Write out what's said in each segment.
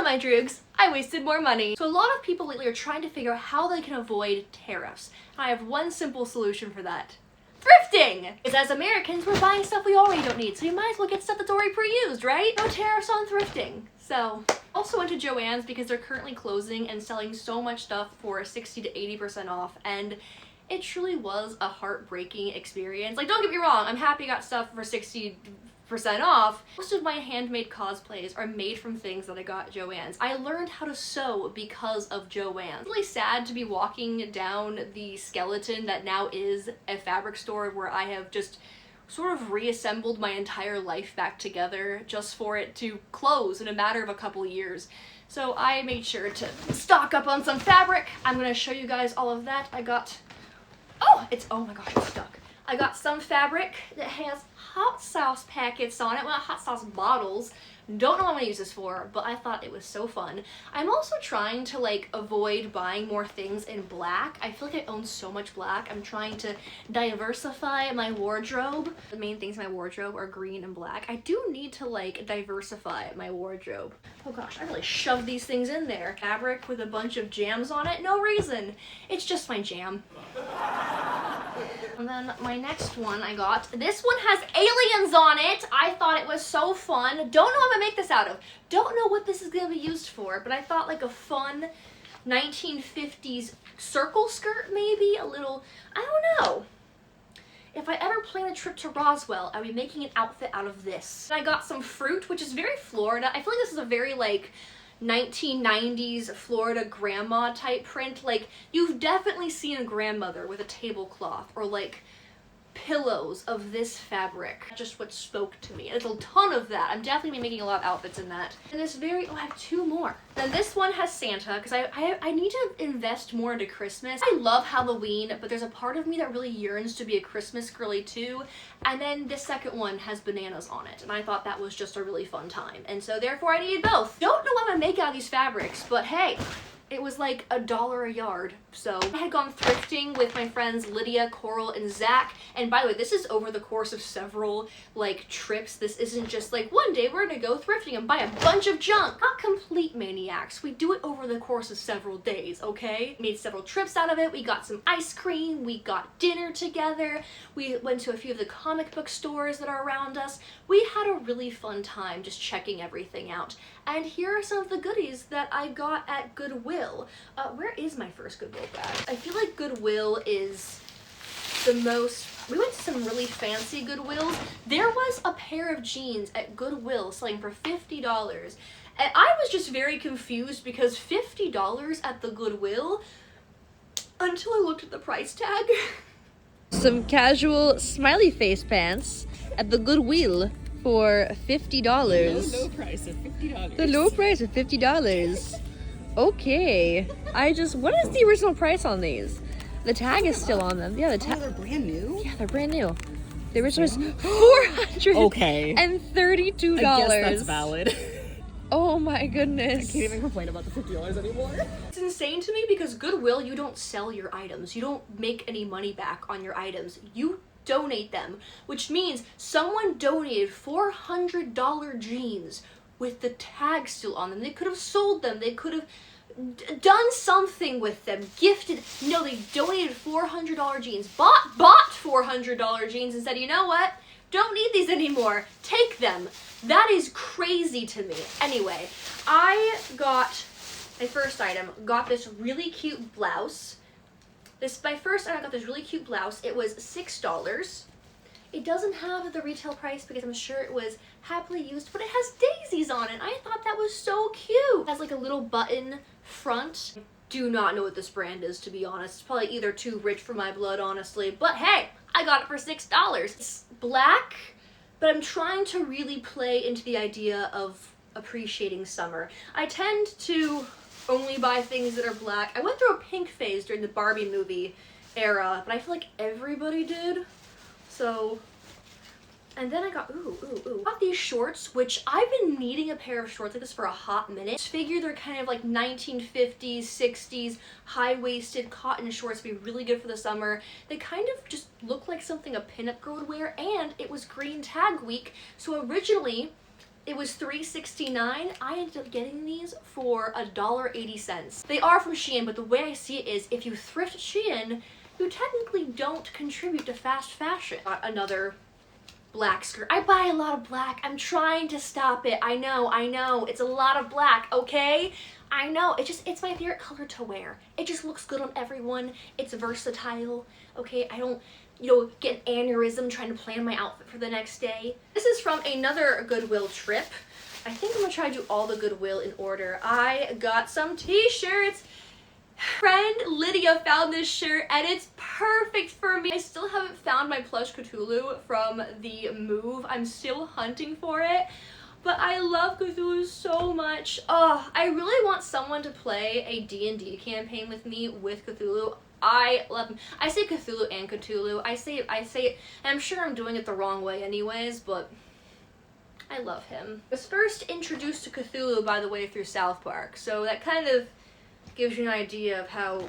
my droogs, I wasted more money. So a lot of people lately are trying to figure out how they can avoid tariffs. I have one simple solution for that. Thrifting! Because as Americans, we're buying stuff we already don't need, so you might as well get stuff that's already pre-used, right? No tariffs on thrifting. So, also went to Joann's because they're currently closing and selling so much stuff for 60 to 80% off, and it truly was a heartbreaking experience. Like, don't get me wrong, I'm happy I got stuff for 60% off. Most of my handmade cosplays are made from things that I got at Joann's. I learned how to sew because of Joann's. It's really sad to be walking down the skeleton that now is a fabric store where I have just sort of reassembled my entire life back together just for it to close in a matter of a couple years. So I made sure to stock up on some fabric. I'm gonna show you guys all of that. I got, oh my gosh, it's stuck. I got some fabric that has hot sauce packets on it, well, hot sauce bottles. Don't know what I'm gonna use this for, but I thought it was so fun. I'm also trying to like avoid buying more things in black. I feel like I own so much black. I'm trying to diversify my wardrobe. The main things in my wardrobe are green and black. I do need to like diversify my wardrobe. Oh gosh, I really shoved these things in there. Fabric with a bunch of jams on it, no reason. It's just my jam. And then my next one I got, this one has aliens on it. I thought it was so fun. Don't know what I'm gonna make this out of. Don't know what this is gonna be used for, but I thought like a fun 1950s circle skirt maybe, a little, I don't know. If I ever plan a trip to Roswell, I'll be making an outfit out of this. And I got some fruit, which is very Florida. I feel like this is a very like 1990s Florida grandma type print. Like, you've definitely seen a grandmother with a tablecloth or like pillows of this fabric. Just what spoke to me. There's a ton of that. I'm definitely making a lot of outfits in that. And this very, oh, I have two more. Then this one has Santa, because I need to invest more into Christmas. I love Halloween, but there's a part of me that really yearns to be a Christmas girly too. And then the second one has bananas on it, and I thought that was just a really fun time. And so therefore I needed both. Don't know what I'm gonna make out of these fabrics, but hey, it was like $1 a yard. So I had gone thrifting with my friends Lydia, Coral, and Zach. And by the way, this is over the course of several like trips. This isn't just like one day we're gonna go thrifting and buy a bunch of junk. Not complete maniacs. We do it over the course of several days, okay? Made several trips out of it. We got some ice cream. We got dinner together. We went to a few of the comic book stores that are around us. We had a really fun time just checking everything out. And here are some of the goodies that I got at Goodwill. Where is my first Goodwill bag? I feel like Goodwill is the most, we went to some really fancy Goodwills. There was a pair of jeans at Goodwill selling for $50. And I was just very confused because $50 at the Goodwill until I looked at the price tag. Some casual smiley face pants at the Goodwill for $50. The low price of $50. The low price of $50. Okay. What is the original price on these? The tag is still on them. Yeah, the tag. Oh, they're brand new? Yeah, they're brand new. The original is $432. Okay. I guess that's valid. Oh my goodness. I can't even complain about the $50 anymore. It's insane to me because Goodwill, you don't sell your items. You don't make any money back on your items. You donate them, which means someone donated $400 jeans with the tag still on them. They could have sold them. They could have done something with them, gifted. No, they donated $400 jeans, bought $400 jeans and said, you know what? Don't need these anymore. Take them. That is crazy to me. Anyway, I got my first item, got this really cute blouse. My first item, I got this really cute blouse. It was $6. It doesn't have the retail price because I'm sure it was happily used, but it has daisies on it. I thought that was so cute. It has like a little button front. I do not know what this brand is, to be honest. It's probably either too rich for my blood, honestly, but hey, I got it for $6. It's black, but I'm trying to really play into the idea of appreciating summer. I tend to only buy things that are black. I went through a pink phase during the Barbie movie era, but I feel like everybody did. So, and then I got, got these shorts, which I've been needing a pair of shorts like this for a hot minute. Just figure they're kind of like 1950s, 60s, high-waisted cotton shorts, be really good for the summer. They kind of just look like something a pinup girl would wear, and it was green tag week, so originally It was $3.69. I ended up getting these for $1.80. They are from Shein, but the way I see it is if you thrift Shein, you technically don't contribute to fast fashion. Another black skirt. I buy a lot of black. I'm trying to stop it. I know. It's a lot of black, okay? I know. It's my favorite color to wear. It just looks good on everyone. It's versatile, okay? I don't, get an aneurysm trying to plan my outfit for the next day. This is from another Goodwill trip. I think I'm gonna try to do all the Goodwill in order. I got some t-shirts. Friend Lydia found this shirt and it's perfect for me. I still haven't found my plush Cthulhu from the move. I'm still hunting for it, but I love Cthulhu so much. Oh, I really want someone to play a D&D campaign with me with Cthulhu. I love him. I say Cthulhu and Cthulhu. I say it, and I'm sure I'm doing it the wrong way anyways, but I love him. I was first introduced to Cthulhu, by the way, through South Park, so that kind of gives you an idea of how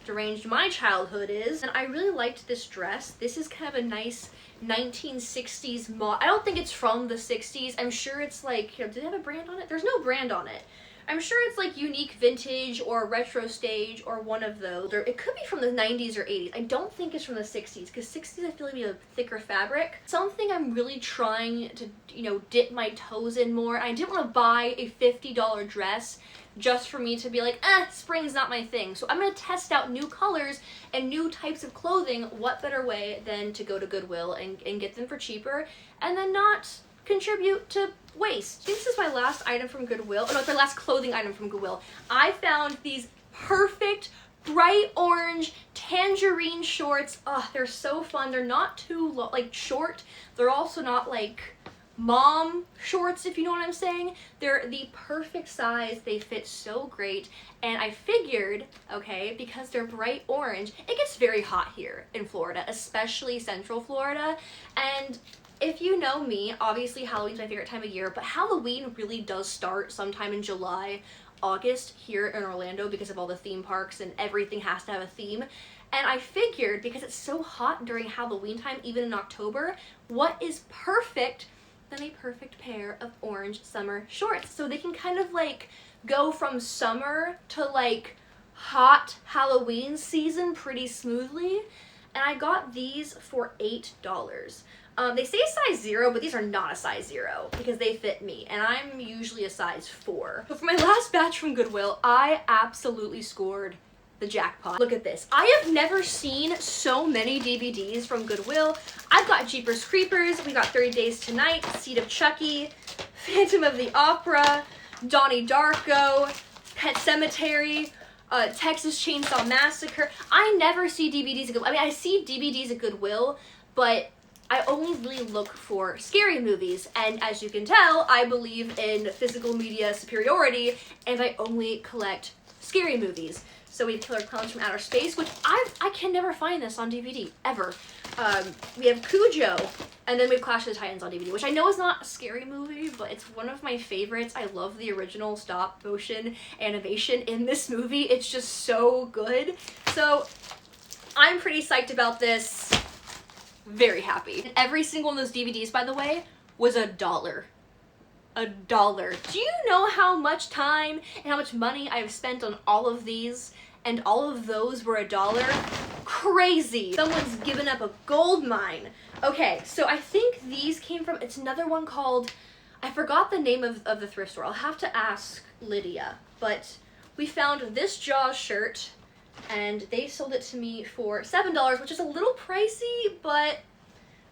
deranged my childhood is. And I really liked this dress. This is kind of a nice 1960s mod. I don't think it's from the 60s. I'm sure it's like, did it have a brand on it? There's no brand on it. I'm sure it's like Unique Vintage or Retro Stage or one of those. Or it could be from the 90s or 80s. I don't think it's from the 60s because 60s I feel like be a thicker fabric. Something I'm really trying to, dip my toes in more. I didn't want to buy a $50 dress just for me to be like, spring's not my thing. So I'm gonna test out new colors and new types of clothing. What better way than to go to Goodwill and get them for cheaper and then not contribute to waste. I think this is my last item from Goodwill. Oh no, it's my last clothing item from Goodwill. I found these perfect bright orange tangerine shorts. Oh, they're so fun. They're not too short. They're also not like mom shorts, if you know what I'm saying. They're the perfect size. They fit so great. And I figured, okay, because they're bright orange, it gets very hot here in Florida, especially Central Florida. And if you know me, obviously Halloween's my favorite time of year, but Halloween really does start sometime in July, August here in Orlando because of all the theme parks and everything has to have a theme. And I figured because it's so hot during Halloween time, even in October, what is perfect than a perfect pair of orange summer shorts? So they can kind of like go from summer to like hot Halloween season pretty smoothly. And I got these for $8. They say size 0, but these are not a size 0 because they fit me, and I'm usually a size 4. But for my last batch from Goodwill, I absolutely scored the jackpot. Look at this. I have never seen so many DVDs from Goodwill. I've got Jeepers Creepers, we got 30 Days Tonight, Seed of Chucky, Phantom of the Opera, Donnie Darko, Pet Sematary, Texas Chainsaw Massacre. I never see DVDs at Goodwill. I mean, I see DVDs at Goodwill, but I only really look for scary movies, and as you can tell, I believe in physical media superiority, and I only collect scary movies. So we have Killer Clowns from Outer Space, which I can never find this on DVD, ever. We have Cujo, and then we have Clash of the Titans on DVD, which I know is not a scary movie, but it's one of my favorites. I love the original stop motion animation in this movie. It's just so good. So I'm pretty psyched about this. Very happy. And every single one of those DVDs, by the way, was $1. $1. Do you know how much time and how much money I have spent on all of these? And all of those were $1? Crazy. Someone's given up a gold mine. Okay, so I think these came from, it's another one called, I forgot the name of the thrift store. I'll have to ask Lydia. But we found this Jaws shirt, and they sold it to me for $7, which is a little pricey, but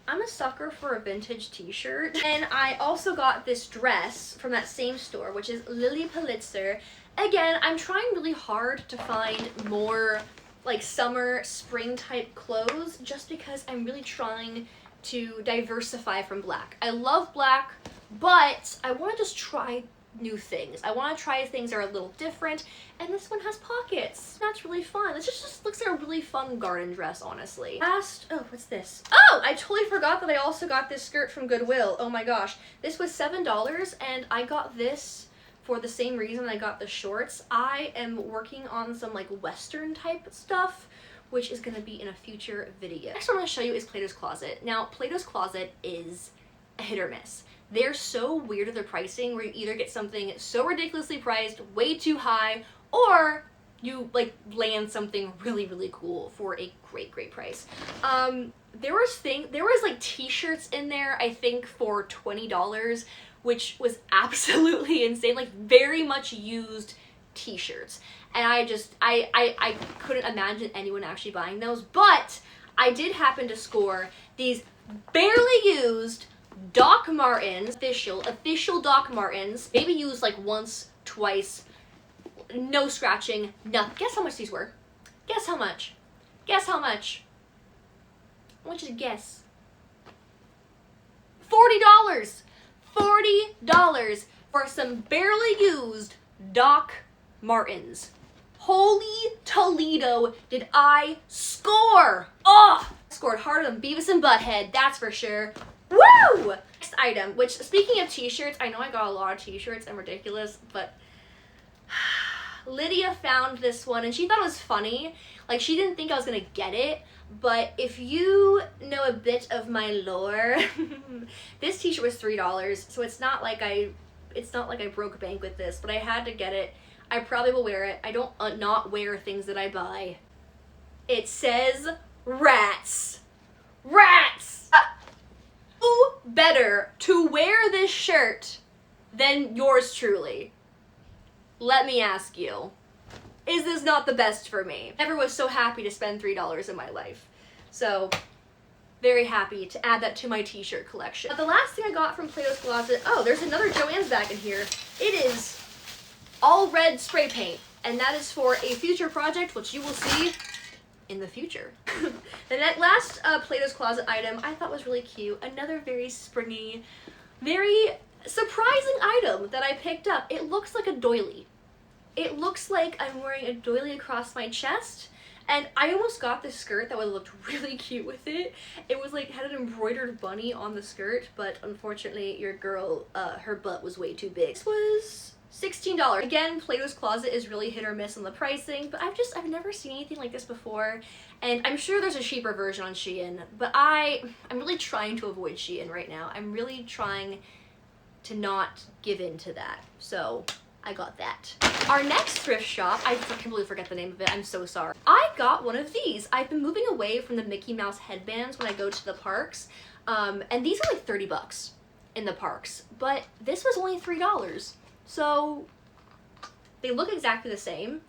I'm a sucker for a vintage t-shirt. And I also got this dress from that same store, which is Lily Pulitzer. Again, I'm trying really hard to find more like summer, spring type clothes just because I'm really trying to diversify from black. I love black, but I want to just try new things. I want to try things that are a little different, and this one has pockets. That's really fun. This just looks like a really fun garden dress, honestly. Oh, what's this? Oh, I totally forgot that I also got this skirt from Goodwill. Oh my gosh. This was $7, and I got this for the same reason I got the shorts. I am working on some like Western type stuff, which is going to be in a future video. Next one I'm going to show you is Plato's Closet. Now, Plato's Closet is a hit or miss. they're so weird at their pricing where you either get something so ridiculously priced, way too high, or you like land something really, really cool for a great, great price. There was like t-shirts in there, I think for $20, which was absolutely insane, like very much used t-shirts. And I couldn't imagine anyone actually buying those, but I did happen to score these barely used Doc Martens, official Doc Martens, maybe used like once, twice, no scratching, nothing. Guess how much these were? Guess how much? Guess how much? I want you to guess. $40! $40 for some barely used Doc Martens. Holy Toledo, did I score! Oh! I scored harder than Beavis and Butthead, that's for sure. Woo! Next item, which, speaking of t-shirts, I know I got a lot of t-shirts and ridiculous, but Lydia found this one and she thought it was funny. Like, she didn't think I was gonna get it, but if you know a bit of my lore, this t-shirt was $3, so it's not like I broke bank with this, but I had to get it. I probably will wear it. I don't not wear things that I buy. It says rats. Rats! Who better to wear this shirt than yours truly? Let me ask you. Is this not the best for me? Never was so happy to spend $3 in my life. So, very happy to add that to my t-shirt collection. The last thing I got from Plato's Closet, oh, there's another Joann's bag in here. It is all red spray paint, and that is for a future project, which you will see in the future. The last Plato's Closet item I thought was really cute. Another very springy, very surprising item that I picked up. It looks like a doily. It looks like I'm wearing a doily across my chest, and I almost got this skirt that would have looked really cute with it. It was like, had an embroidered bunny on the skirt, but unfortunately your girl, her butt was way too big. This was $16. Again, Plato's Closet is really hit or miss on the pricing, but I've never seen anything like this before, and I'm sure there's a cheaper version on Shein, but I'm really trying to avoid Shein right now. I'm really trying to not give in to that, so I got that. Our next thrift shop, I completely forget the name of it, I'm so sorry. I got one of these. I've been moving away from the Mickey Mouse headbands when I go to the parks, and these are like 30 bucks in the parks, but this was only $3. So they look exactly the same.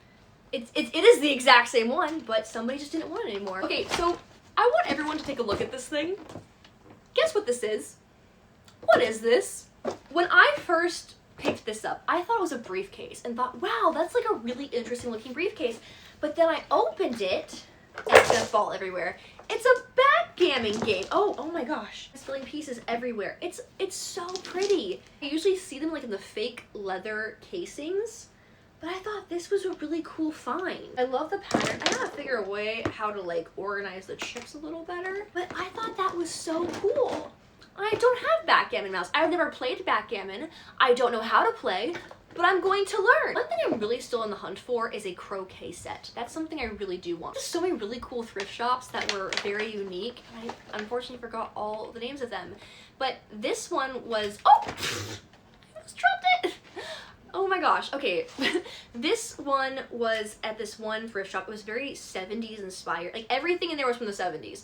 It is the exact same one, but somebody just didn't want it anymore. Okay, so I want everyone to take a look at this thing. Guess what this is? What is this? When I first picked this up, I thought it was a briefcase and thought, wow, that's like a really interesting looking briefcase. But then I opened it, and it's gonna fall everywhere. It's a backgammon game. Oh my gosh. It's filling pieces everywhere. It's so pretty. I usually see them like in the fake leather casings, but I thought this was a really cool find. I love the pattern. I gotta figure a way how to like organize the chips a little better, but I thought that was so cool. I don't have backgammon mouse. I've never played backgammon. I don't know how to play, but I'm going to learn. One thing I'm really still on the hunt for is a croquet set. That's something I really do want. There's so many really cool thrift shops that were very unique. I unfortunately forgot all the names of them. But this one was, oh, I just dropped it. Oh my gosh, okay. This one was at this one thrift shop. It was very 70s inspired. Like everything in there was from the 70s.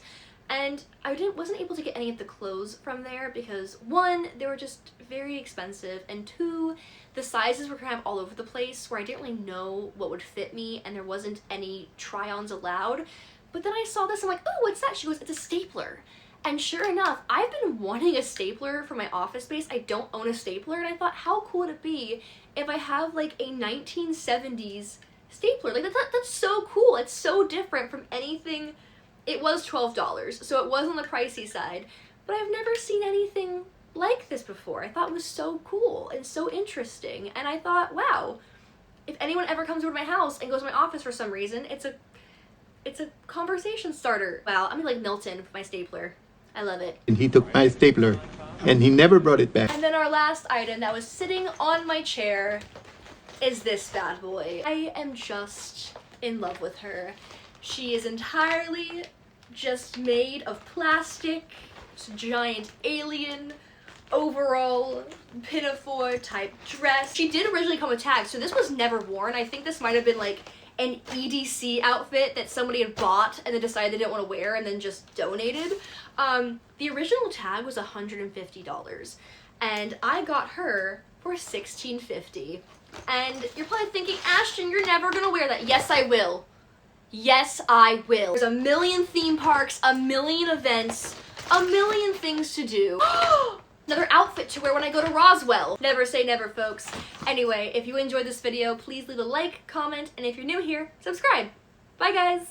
And I wasn't able to get any of the clothes from there because one, they were just very expensive, and two, the sizes were kind of all over the place where I didn't really know what would fit me and there wasn't any try-ons allowed. But then I saw this, I'm like, oh, what's that? She goes, it's a stapler. And sure enough, I've been wanting a stapler for my office space. I don't own a stapler, and I thought, how cool would it be if I have like a 1970s stapler? Like that's so cool. It's so different from anything. It was $12, so it was on the pricey side, but I've never seen anything like this before. I thought it was so cool and so interesting, and I thought, wow, if anyone ever comes over to my house and goes to my office for some reason, it's a conversation starter. Wow, I'm like Milton with my stapler. I love it. And he took my stapler, and he never brought it back. And then our last item that was sitting on my chair is this bad boy. I am just in love with her. She is entirely just made of plastic. It's a giant alien overall pinafore type dress. She did originally come with tags, so this was never worn. I think this might have been like an EDC outfit that somebody had bought and then decided they didn't want to wear and then just donated. The original tag was $150 and I got her for $16.50. And you're probably thinking, Ashton, you're never gonna wear that. Yes, I will. Yes, I will. There's a million theme parks, a million events, a million things to do. Another outfit to wear when I go to Roswell. Never say never, folks. Anyway, if you enjoyed this video, please leave a like, comment, and if you're new here, subscribe. Bye, guys.